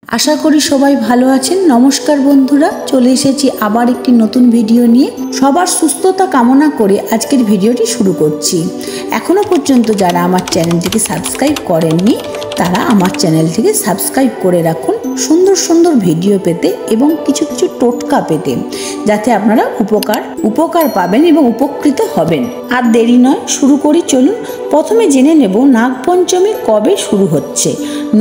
আশা করি সবাই ভালো আছেন। নমস্কার বন্ধুরা, চলে এসেছি আবার একটি নতুন ভিডিও নিয়ে। সবার সুস্থতা কামনা করে আজকের ভিডিওটি শুরু করছি। এখনো পর্যন্ত যারা আমার চ্যানেলটিকে সাবস্ক্রাইব করেননি তারা আমার চ্যানেলটিকে সাবস্ক্রাইব করে রাখুন, সুন্দর সুন্দর ভিডিও পেতে এবং কিছু কিছু টোটকা পেতে, যাতে আপনারা উপকার পাবেন এবং উপকৃত হবেন। আর দেরি নয়, শুরু করি চলুন। প্রথমে জেনে নেব নাগপঞ্চমী কবে শুরু হচ্ছে।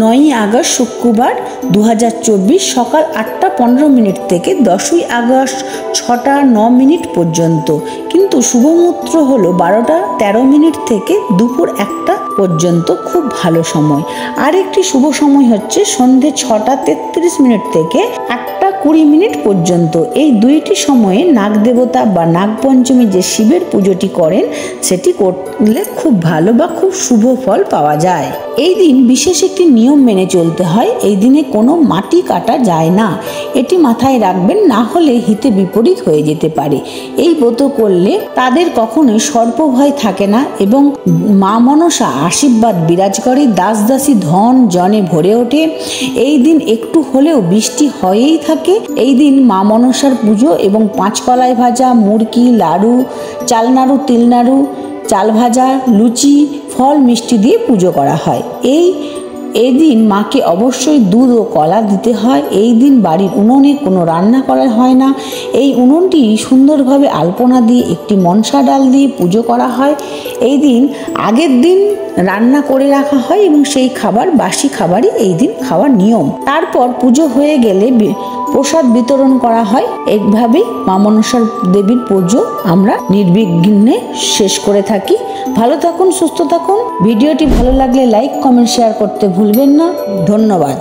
9ই আগস্ট শুক্রবার 2024 সকাল 8টা 15 মিনিট থেকে 10ই আগস্ট 6টা 9 মিনিট পর্যন্ত। কিন্তু শুভ মুহূর্ত হলো 12টা 13 মিনিট থেকে দুপুর 1টা পর্যন্ত, খুব ভালো সময়। আর একটি শুভ সময় হচ্ছে সন্ধে 6টা 33 মিনিট থেকে 8টা 20 মিনিট পর্যন্ত। এই দুইটি সময়ে নাগদেবতা বা নাগপঞ্চমী যে শিবের পুজোটি করেন সেটি করলে খুব ভালো বা খুব শুভ ফল পাওয়া যায়। এই দিন বিশেষ একটি নিয়ম মেনে চলতে হয়। এই দিনে কোনো মাটি কাটা যায় না, এটি মাথায় রাখবেন, না হলে হিতে বিপরীত হয়ে যেতে পারে। এই ব্রত করলে তাদের কখনোই সর্প ভয় থাকে না এবং মা মনসা আশীর্বাদ বিরাজ করে। দাস দাসী ধন জনে ভরে ওঠে। এই দিন একটু হলেও বৃষ্টি হয়েই থাকে। এই দিন মা মনসার পুজো এবং 5 কলাই ভাজা, মুরকি, লাড়ু, চালনাড়ু, তিলনাড়ু, চাল ভাজা, লুচি, ফল মিষ্টি দিয়ে পুজো করা হয়। এই দিন মাকে অবশ্যই দুধ ও কলা দিতে হয়। এই দিন বাড়ির উনুনে কোনো রান্না করা হয় না। এই উনুনটি সুন্দরভাবে আলপনা দিয়ে একটি মনসা ডাল দিয়ে পুজো করা হয়। এই দিন আগের দিন রান্না করে রাখা হয় এবং সেই খাবার বাসি খাবারই এই দিন খাওয়ার নিয়ম। তারপর পুজো হয়ে গেলে প্রসাদ বিতরণ করা হয়। এইভাবেই মা মনসার দেবীর পুজো আমরা নির্বিঘ্নে শেষ করে থাকি। ভালো থাকুন, সুস্থ থাকুন। ভিডিওটি ভালো লাগলে লাইক, কমেন্ট, শেয়ার করতে ভুলবেন না। ধন্যবাদ।